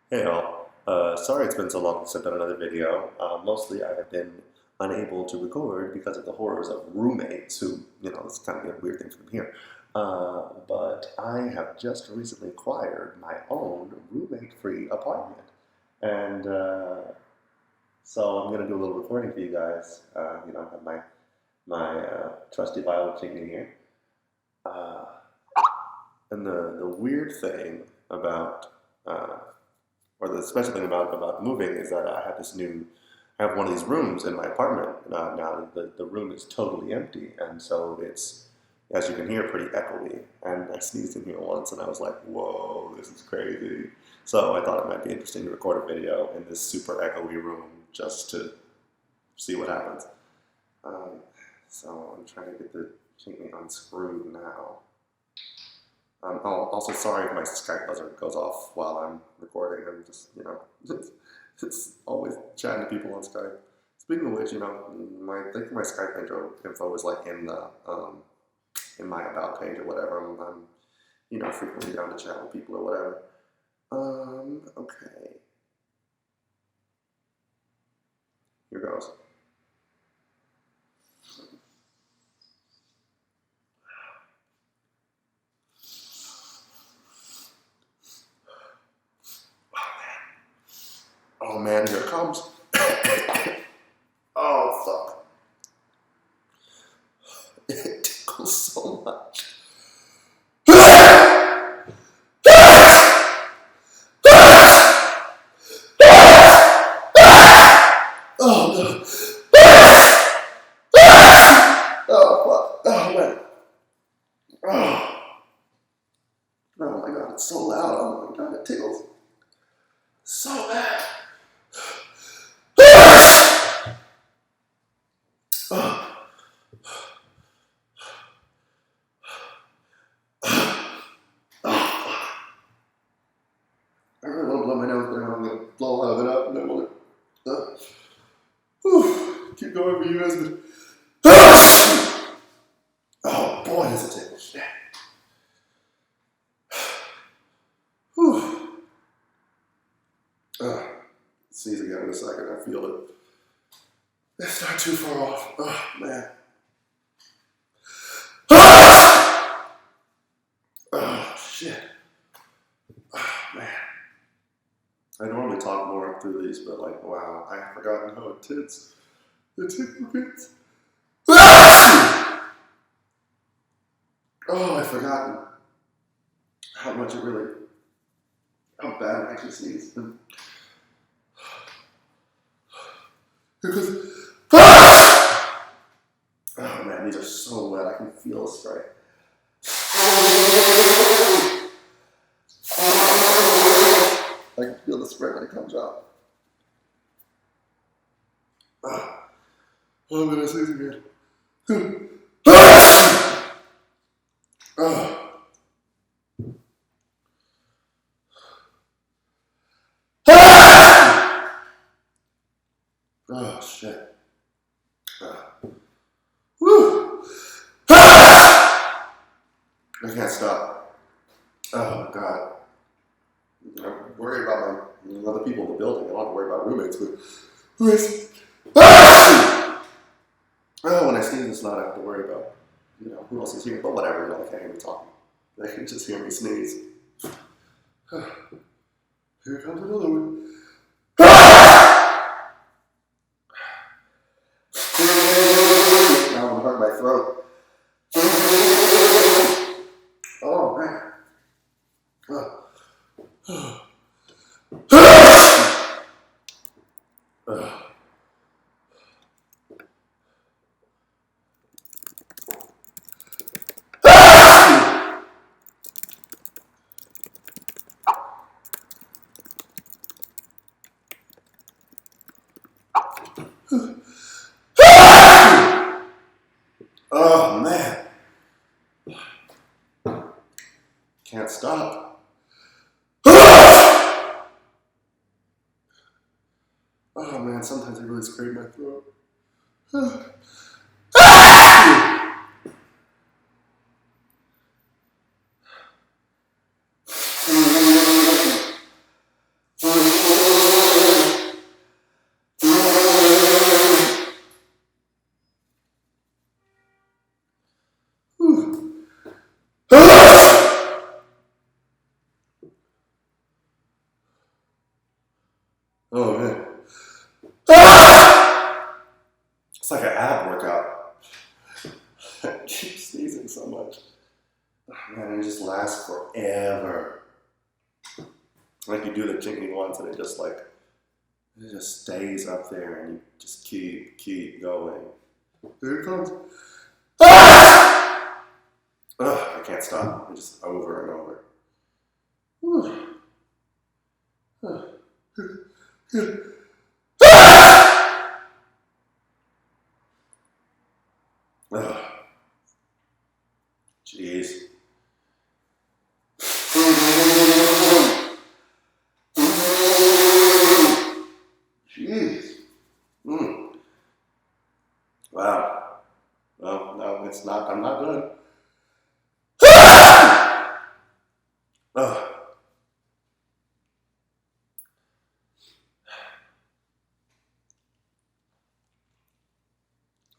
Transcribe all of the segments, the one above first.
Hey all, sorry it's been so long since I've done another video. Mostly I have been unable to record because of the horrors of roommates who, it's kind of a weird thing for them here. But I have just recently acquired my own roommate-free apartment. And so I'm going to do a little recording for you guys. I have my trusty Violet King here. Uh, and the weird thing about uh, or the special thing about moving is that I have one of these rooms in my apartment now. The room is totally empty, and so it's, as you can hear, pretty echoey. And I sneezed in here once, and I was like, "Whoa, this is crazy." So I thought it might be interesting to record a video in this super echoey room just to see what happens. Um, so I'm trying to get the chimney unscrewed now. Also, sorry if my Skype buzzer goes off while I'm recording. I'm just, it's always chatting to people on Skype. Speaking of which, I think my Skype info is like in my about page or whatever. I'm frequently down to chat with people or whatever. Okay. Here goes. Oh man, here it comes. Oh fuck. It tickles so much. Oh no. Oh fuck. Oh man. Oh. Oh my god, it's so loud. Oh my god, it tickles so bad. Oh. I really want to blow my nose, but I'm going to blow a lot of it up, and I want to keep going for you guys. Oh boy, does it tickle. Shit. Sneeze again in a second. I feel it. It's not too far off. Oh man. Oh shit. Oh man. I normally talk more through these, but like, wow, I have forgotten how intense the tickle gets. Oh, I've forgotten how much it really, how bad it actually sneeze. Because, oh man, these are so wet. I can feel the spray. I can feel the spray when it comes out. Oh, I'm gonna sneeze again. Oh. Oh shit. Woo. I can't stop. Oh god. I'm worried about my other people in the building. I don't have to worry about roommates, but roommates. Oh, when I sneeze, it's not I have to worry about, who else is here. But whatever, they can't hear me talking. They can just hear me sneeze. Here comes another one. Now I'm hurt my throat. Oh man. Oh man. Can't stop. Oh man, sometimes I really scrape my throat. Oh man. Ah! It's like an ab workout. I keep sneezing so much. Oh, man, it just lasts forever. Like you do the chickeny once and it just stays up there and you just keep going. Here it comes. Ah! Ugh, I can't stop. It's just over and over. Ugh, jeez. Jeez. Wow. No, it's not. I'm not done. Ugh.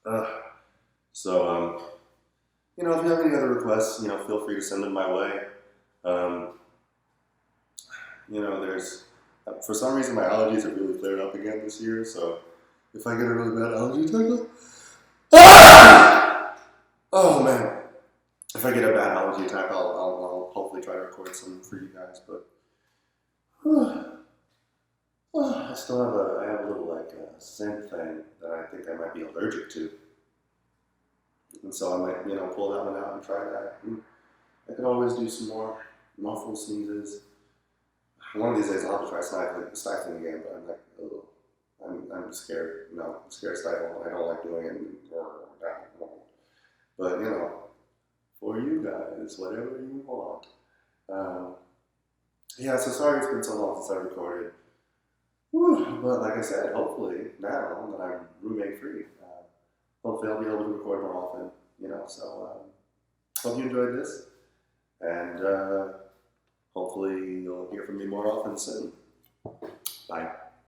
Ugh. So, if you have any other requests, feel free to send them my way. Um, there's, for some reason, my allergies have really flared up again this year. So, if I get a really bad allergy attack, oh man, if I get a bad allergy attack, I'll hopefully try to record some for you guys. But I have a little scent thing that I think I might be allergic to. And so I might, pull that one out and try that. I could always do some more muffled sneezes. One of these days I'll have to try stifling again, but I'm like, oh, I'm scared. I'm scared of stifle. I don't like doing it. But for you guys, whatever you want. Yeah, so sorry it's been so long since I recorded. But like I said, hopefully now that I'm roommate free, hopefully I'll be able to record more often. So hope you enjoyed this, and hopefully you'll hear from me more often soon. Bye.